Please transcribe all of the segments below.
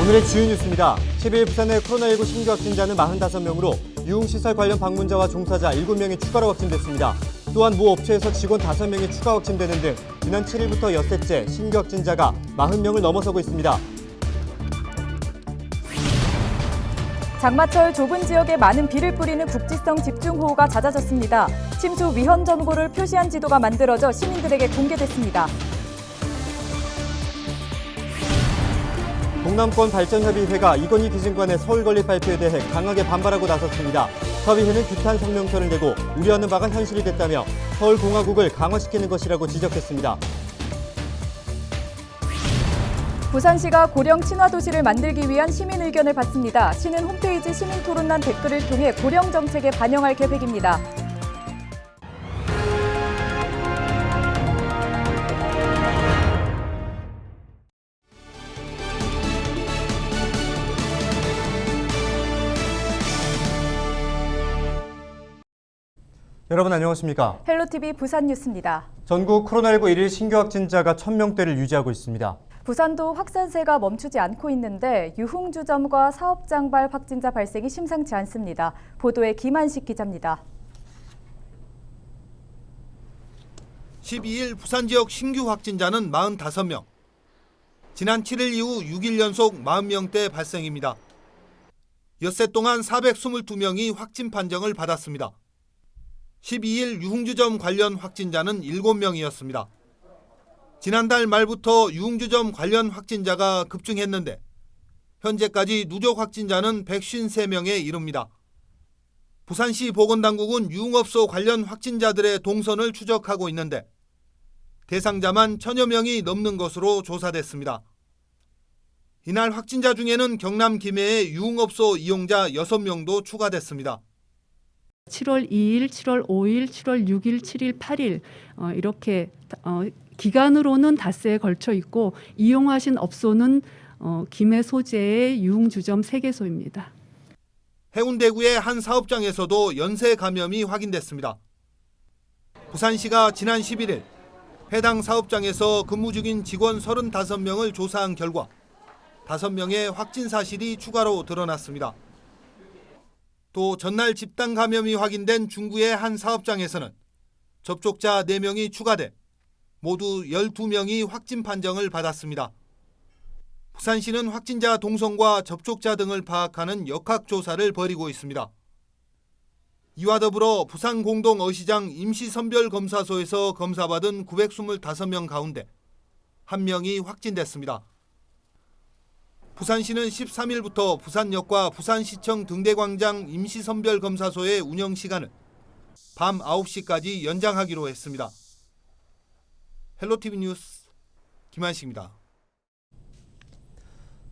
오늘의 주요 뉴스입니다. 10일 부산의 코로나19 신규 확진자는 45명으로 유흥시설 관련 방문자와 종사자 7명이 추가로 확진됐습니다. 또한 모 업체에서 직원 5명이 추가 확진되는 등 지난 7일부터 엿새째 신규 확진자가 40명을 넘어서고 있습니다. 장마철 좁은 지역에 많은 비를 뿌리는 국지성 집중호우가 잦아졌습니다. 침수 위험 정보를 표시한 지도가 만들어져 시민들에게 공개됐습니다. 동남권 발전협의회가 이건희 기증관의 서울 건립 발표에 대해 강하게 반발하고 나섰습니다. 협의회는 규탄 성명서를 내고 우려하는 바가 현실이 됐다며 서울공화국을 강화시키는 것이라고 지적했습니다. 부산시가 고령 친화도시를 만들기 위한 시민 의견을 받습니다. 시는 홈페이지 시민토론란 댓글을 통해 고령 정책에 반영할 계획입니다. 여러분 안녕하십니까? 헬로티비 부산 뉴스입니다. 전국 코로나19 일일 신규 확진자가 1000명대를 유지하고 있습니다. 부산도 확산세가 멈추지 않고 있는데 유흥주점과 사업장발 확진자 발생이 심상치 않습니다. 보도에 김한식 기자입니다. 12일 부산 지역 신규 확진자는 45명. 지난 7일 이후 6일 연속 40명대 발생입니다. 엿새 동안 422명이 확진 판정을 받았습니다. 12일 유흥주점 관련 확진자는 7명이었습니다. 지난달 말부터 유흥주점 관련 확진자가 급증했는데 현재까지 누적 확진자는 153명에 이릅니다. 부산시 보건당국은 유흥업소 관련 확진자들의 동선을 추적하고 있는데 대상자만 1000여 명이 넘는 것으로 조사됐습니다. 이날 확진자 중에는 경남 김해의 유흥업소 이용자 6명도 추가됐습니다. 7월 2일, 7월 5일, 7월 6일, 7일, 8일 이렇게 기간으로는 닷새에 걸쳐 있고 이용하신 업소는 김해 소재의 유흥주점 3개소입니다. 해운대구의 한 사업장에서도 연쇄 감염이 확인됐습니다. 부산시가 지난 11일 해당 사업장에서 근무 중인 직원 35명을 조사한 결과 5명의 확진 사실이 추가로 드러났습니다. 또 전날 집단 감염이 확인된 중구의 한 사업장에서는 접촉자 4명이 추가돼 모두 12명이 확진 판정을 받았습니다. 부산시는 확진자 동선과 접촉자 등을 파악하는 역학조사를 벌이고 있습니다. 이와 더불어 부산공동어시장 임시선별검사소에서 검사받은 925명 가운데 1명이 확진됐습니다. 부산시는 13일부터 부산역과 부산시청 등대광장 임시선별검사소의 운영 시간을 밤 9시까지 연장하기로 했습니다. 헬로티비 뉴스 김한식입니다.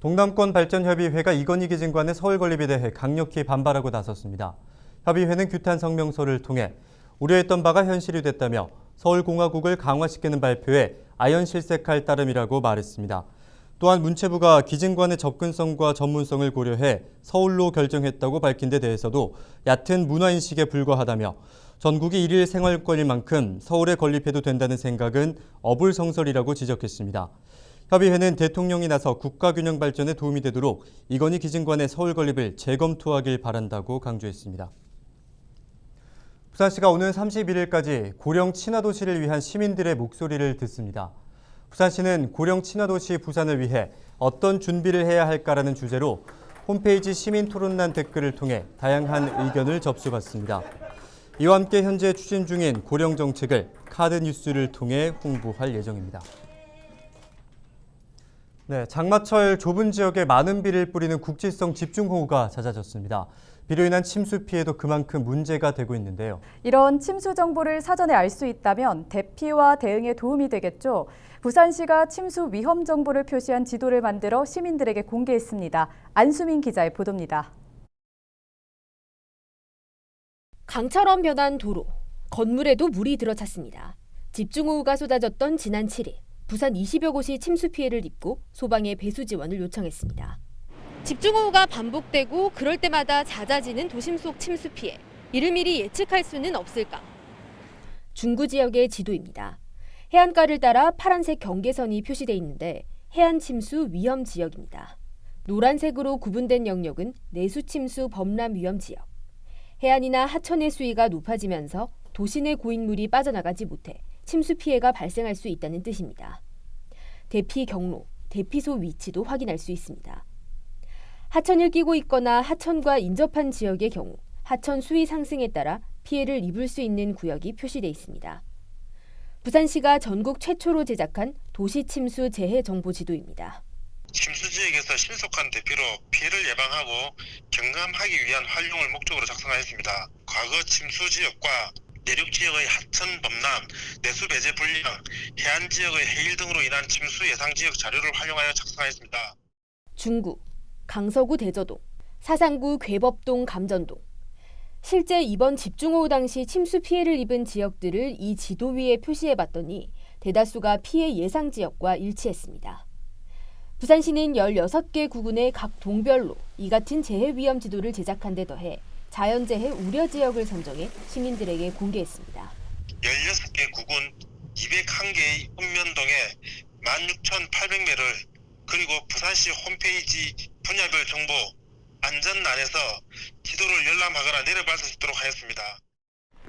동남권 발전협의회가 이건희 기증관의 서울 건립에 대해 강력히 반발하고 나섰습니다. 협의회는 규탄 성명서를 통해 우려했던 바가 현실이 됐다며 서울공화국을 강화시키는 발표에 아연실색할 따름이라고 말했습니다. 또한 문체부가 기증관의 접근성과 전문성을 고려해 서울로 결정했다고 밝힌 데 대해서도 얕은 문화인식에 불과하다며 전국이 일일 생활권일 만큼 서울에 건립해도 된다는 생각은 어불성설이라고 지적했습니다. 협의회는 대통령이 나서 국가균형 발전에 도움이 되도록 이건희 기증관의 서울 건립을 재검토하길 바란다고 강조했습니다. 부산시가 오는 31일까지 고령 친화도시를 위한 시민들의 목소리를 듣습니다. 부산시는 고령 친화도시 부산을 위해 어떤 준비를 해야 할까라는 주제로 홈페이지 시민토론란 댓글을 통해 다양한 의견을 접수받습니다. 이와 함께 현재 추진 중인 고령 정책을 카드 뉴스를 통해 홍보할 예정입니다. 네, 장마철 좁은 지역에 많은 비를 뿌리는 국지성 집중호우가 잦아졌습니다. 비로 인한 침수 피해도 그만큼 문제가 되고 있는데요. 이런 침수 정보를 사전에 알 수 있다면 대피와 대응에 도움이 되겠죠. 부산시가 침수 위험 정보를 표시한 지도를 만들어 시민들에게 공개했습니다. 안수민 기자의 보도입니다. 강처럼 변한 도로, 건물에도 물이 들어찼습니다. 집중호우가 쏟아졌던 지난 7일, 부산 20여 곳이 침수 피해를 입고 소방에 배수 지원을 요청했습니다. 집중호우가 반복되고 그럴 때마다 잦아지는 도심 속 침수 피해. 이를 미리 예측할 수는 없을까? 중구 지역의 지도입니다. 해안가를 따라 파란색 경계선이 표시돼 있는데 해안 침수 위험 지역입니다. 노란색으로 구분된 영역은 내수 침수 범람 위험 지역. 해안이나 하천의 수위가 높아지면서 도시 내 고인물이 빠져나가지 못해 침수 피해가 발생할 수 있다는 뜻입니다. 대피 경로, 대피소 위치도 확인할 수 있습니다. 하천을 끼고 있거나 하천과 인접한 지역의 경우 하천 수위 상승에 따라 피해를 입을 수 있는 구역이 표시돼 있습니다. 부산시가 전국 최초로 제작한 도시 침수 재해 정보 지도입니다. 침수 지역에서 신속한 대피로 피해를 예방하고 경감하기 위한 활용을 목적으로 작성하였습니다. 과거 침수 지역과 내륙 지역의 하천 범람, 내수 배제 불량, 해안 지역의 해일 등으로 인한 침수 예상 지역 자료를 활용하여 작성하였습니다. 중구, 강서구 대저동, 사상구 괴법동 감전동. 실제 이번 집중호우 당시 침수 피해를 입은 지역들을 이 지도 위에 표시해봤더니 대다수가 피해 예상 지역과 일치했습니다. 부산시는 16개 구군의 각 동별로 이 같은 재해 위험 지도를 제작한 데 더해 자연재해 우려 지역을 선정해 시민들에게 공개했습니다. 16개 구군 201개의 읍면동에 16,800매를 그리고 부산시 홈페이지 분야별 정보 안전란에서 지도를 열람하거나 내려받을 수 있도록 하였습니다.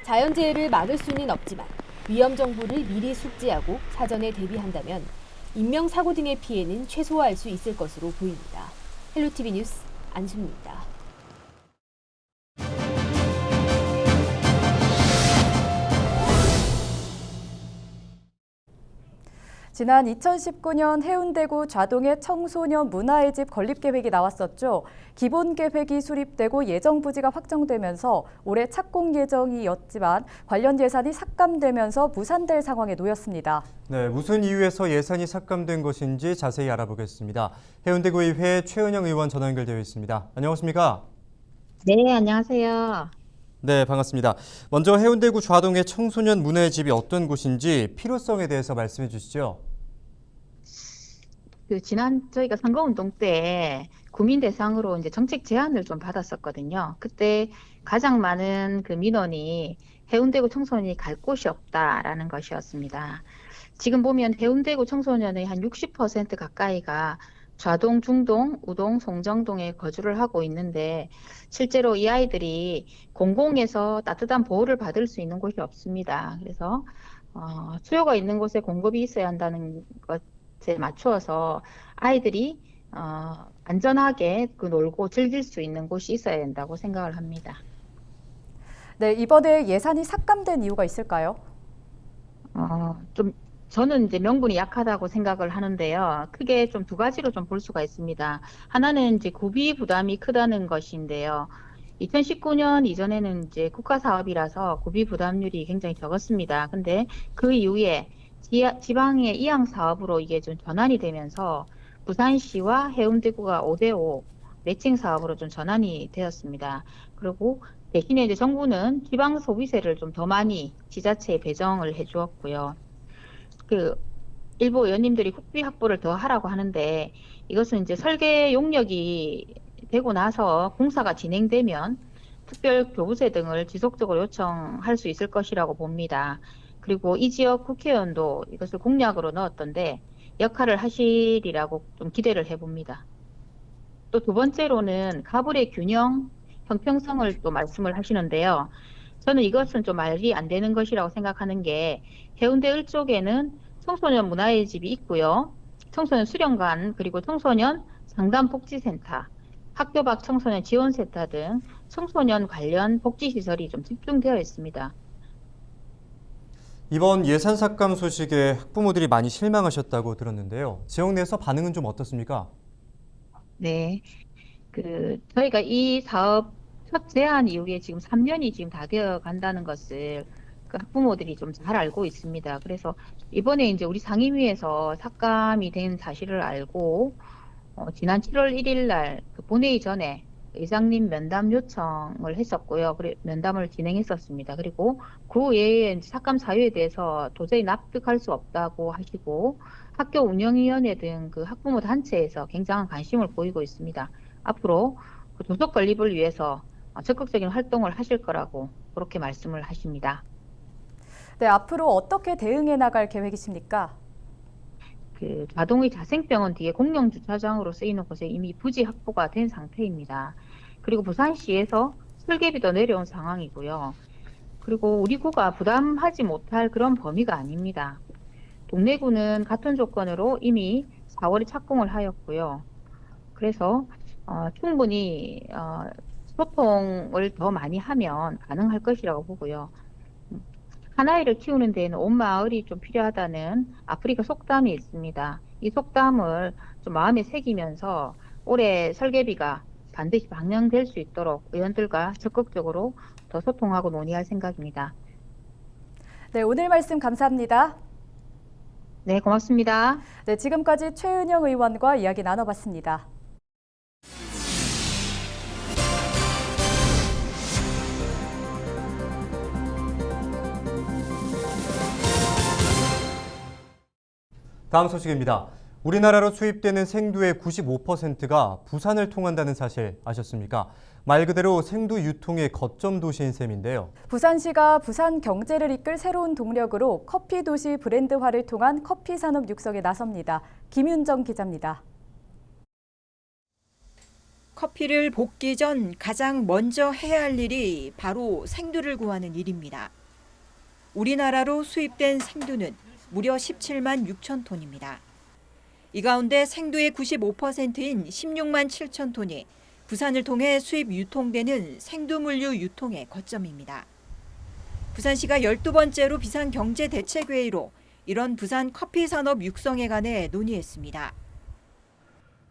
자연재해를 막을 수는 없지만 위험 정보를 미리 숙지하고 사전에 대비한다면 인명사고 등의 피해는 최소화할 수 있을 것으로 보입니다. 헬로티비 뉴스 안수입니다. 지난 2019년 해운대구 좌동에 청소년 문화의 집 건립 계획이 나왔었죠. 기본 계획이 수립되고 예정 부지가 확정되면서 올해 착공 예정이었지만 관련 예산이 삭감되면서 무산될 상황에 놓였습니다. 네, 무슨 이유에서 예산이 삭감된 것인지 자세히 알아보겠습니다. 해운대구의회 최은영 의원 전화 연결되어 있습니다. 안녕하십니까? 네, 안녕하세요. 네, 반갑습니다. 먼저 해운대구 좌동의 청소년 문화의 집이 어떤 곳인지 필요성에 대해서 말씀해 주시죠. 지난 저희가 선거운동 때 구민 대상으로 이제 정책 제안을 좀 받았었거든요. 그때 가장 많은 그 민원이 해운대구 청소년이 갈 곳이 없다라는 것이었습니다. 지금 보면 해운대구 청소년의 한 60% 가까이가 좌동, 중동, 우동, 송정동에 거주를 하고 있는데 실제로 이 아이들이 공공에서 따뜻한 보호를 받을 수 있는 곳이 없습니다. 그래서 수요가 있는 곳에 공급이 있어야 한다는 것에 맞추어서 아이들이 안전하게 놀고 즐길 수 있는 곳이 있어야 된다고 생각을 합니다. 네, 이번에 예산이 삭감된 이유가 있을까요? 저는 이제 명분이 약하다고 생각을 하는데요. 크게 좀 두 가지로 좀 볼 수가 있습니다. 하나는 이제 구비 부담이 크다는 것인데요. 2019년 이전에는 이제 국가 사업이라서 구비 부담률이 굉장히 적었습니다. 근데 그 이후에 지방의 이양 사업으로 이게 좀 전환이 되면서 부산시와 해운대구가 5대5 매칭 사업으로 좀 전환이 되었습니다. 그리고 대신에 이제 정부는 지방 소비세를 좀 더 많이 지자체에 배정을 해 주었고요. 일부 의원님들이 국비 확보를 더 하라고 하는데 이것은 이제 설계 용역이 되고 나서 공사가 진행되면 특별 교부세 등을 지속적으로 요청할 수 있을 것이라고 봅니다. 그리고 이 지역 국회의원도 이것을 공약으로 넣었던데 역할을 하시리라고 좀 기대를 해봅니다. 또 두 번째로는 가불의 균형, 형평성을 또 말씀을 하시는데요. 저는 이것은 좀 말이 안 되는 것이라고 생각하는 게 해운대 을 쪽에는 청소년 문화의 집이 있고요. 청소년 수련관 그리고 청소년 상담복지센터, 학교 밖 청소년 지원센터 등 청소년 관련 복지시설이 좀 집중되어 있습니다. 이번 예산 삭감 소식에 학부모들이 많이 실망하셨다고 들었는데요. 지역 내에서 반응은 좀 어떻습니까? 네, 저희가 이 사업 첫 제안 이후에 지금 3년이 지금 다 되어 간다는 것을 학부모들이 좀 잘 알고 있습니다. 그래서 이번에 이제 우리 상임위에서 삭감이 된 사실을 알고 지난 7월 1일 날 본회의 전에 의장님 면담 요청을 했었고요. 면담을 진행했었습니다. 그리고 그 외에 삭감 사유에 대해서 도저히 납득할 수 없다고 하시고 학교 운영위원회 등 학부모 단체에서 굉장한 관심을 보이고 있습니다. 앞으로 도서 건립을 위해서 적극적인 활동을 하실 거라고 그렇게 말씀을 하십니다. 네, 앞으로 어떻게 대응해 나갈 계획이십니까? 그 자동의 자생병원 뒤에 공영 주차장으로 쓰이는 곳에 이미 부지 확보가 된 상태입니다. 그리고 부산시에서 설계비도 내려온 상황이고요. 그리고 우리 구가 부담하지 못할 그런 범위가 아닙니다. 동래구는 같은 조건으로 이미 4월에 착공을 하였고요. 그래서 충분히 소통을 더 많이 하면 가능할 것이라고 보고요. 하나이를 키우는 데에는 온 마을이 좀 필요하다는 아프리카 속담이 있습니다. 이 속담을 좀 마음에 새기면서 올해 설계비가 반드시 반영될 수 있도록 의원들과 적극적으로 더 소통하고 논의할 생각입니다. 네, 오늘 말씀 감사합니다. 네, 고맙습니다. 네, 지금까지 최은영 의원과 이야기 나눠봤습니다. 다음 소식입니다. 우리나라로 수입되는 생두의 95%가 부산을 통한다는 사실 아셨습니까? 말 그대로 생두 유통의 거점 도시인 셈인데요. 부산시가 부산 경제를 이끌 새로운 동력으로 커피 도시 브랜드화를 통한 커피 산업 육성에 나섭니다. 김윤정 기자입니다. 커피를 볶기 전 가장 먼저 해야 할 일이 바로 생두를 구하는 일입니다. 우리나라로 수입된 생두는 무려 17만 6천 톤입니다. 이 가운데 생두의 95%인 16만 7천 톤이 부산을 통해 수입 유통되는 생두물류 유통의 거점입니다. 부산시가 12번째로 비상경제대책회의로 이런 부산 커피 산업 육성에 관해 논의했습니다.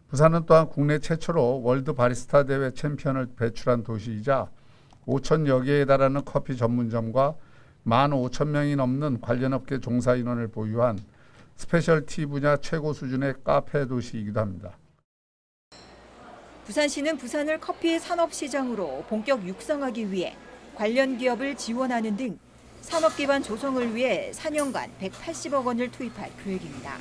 부산은 또한 국내 최초로 월드 바리스타 대회 챔피언을 배출한 도시이자 5천여 개에 달하는 커피 전문점과 15,000명이 넘는 관련 업계 종사 인원을 보유한 스페셜티 분야 최고 수준의 카페 도시이기도 합니다. 부산시는 부산을 커피 산업시장으로 본격 육성하기 위해 관련 기업을 지원하는 등 산업 기반 조성을 위해 4년간 180억 원을 투입할 계획입니다.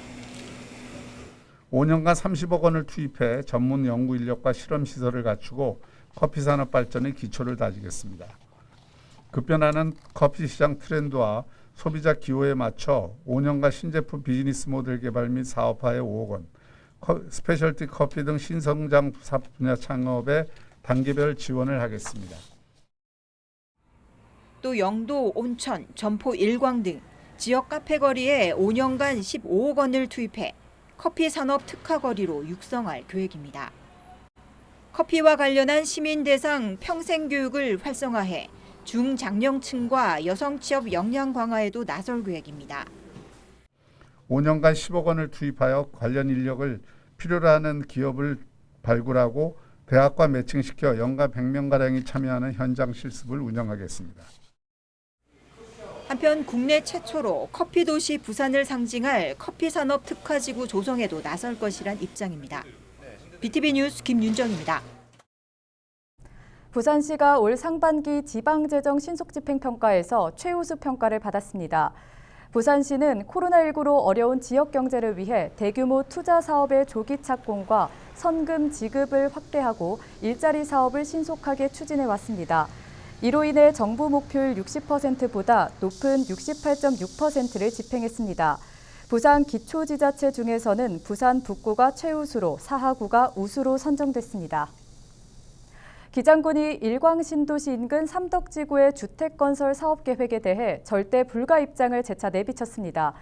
5년간 30억 원을 투입해 전문 연구 인력과 실험 시설을 갖추고 커피 산업 발전의 기초를 다지겠습니다. 급변하는 커피 시장 트렌드와 소비자 기호에 맞춰 5년간 신제품 비즈니스 모델 개발 및 사업화에 5억 원, 스페셜티 커피 등 신성장 분야 창업에 단계별 지원을 하겠습니다. 또 영도, 온천, 점포, 일광 등 지역 카페 거리에 5년간 15억 원을 투입해 커피 산업 특화 거리로 육성할 계획입니다. 커피와 관련한 시민 대상 평생 교육을 활성화해 중장년층과 여성 취업 역량 강화에도 나설 계획입니다. 5년간 10억 원을 투입하여 관련 인력을 필요로 하는 기업을 발굴하고 대학과 매칭시켜 연간 100명가량이 참여하는 현장 실습을 운영하겠습니다. 한편 국내 최초로 커피 도시 부산을 상징할 커피 산업 특화지구 조성에도 나설 것이란 입장입니다. BTV 뉴스 김윤정입니다. 부산시가 올 상반기 지방재정 신속집행평가에서 최우수 평가를 받았습니다. 부산시는 코로나19로 어려운 지역 경제를 위해 대규모 투자 사업의 조기 착공과 선금 지급을 확대하고 일자리 사업을 신속하게 추진해 왔습니다. 이로 인해 정부 목표율 60%보다 높은 68.6%를 집행했습니다. 부산 기초지자체 중에서는 부산 북구가 최우수로 사하구가 우수로 선정됐습니다. 기장군이 일광신도시 인근 삼덕지구의 주택건설 사업계획에 대해 절대 불가 입장을 재차 내비쳤습니다.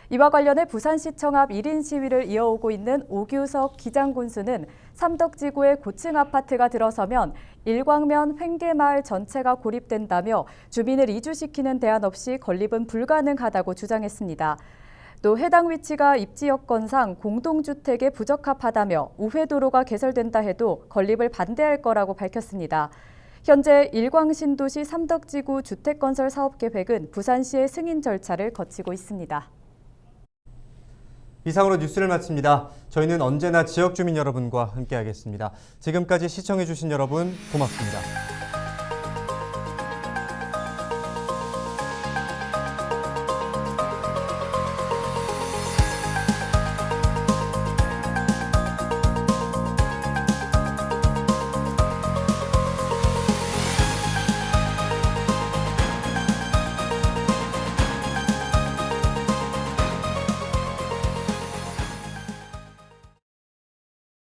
이와 관련해 부산시청 앞 1인 시위를 이어오고 있는 오규석 기장군수는 삼덕지구에 고층 아파트가 들어서면 일광면 횡계마을 전체가 고립된다며 주민을 이주시키는 대안 없이 건립은 불가능하다고 주장했습니다. 또 해당 위치가 입지 여건상 공동주택에 부적합하다며 우회도로가 개설된다 해도 건립을 반대할 거라고 밝혔습니다. 현재 일광신도시 삼덕지구 주택건설 사업계획은 부산시의 승인 절차를 거치고 있습니다. 이상으로 뉴스를 마칩니다. 저희는 언제나 지역 주민 여러분과 함께하겠습니다. 지금까지 시청해주신 여러분 고맙습니다.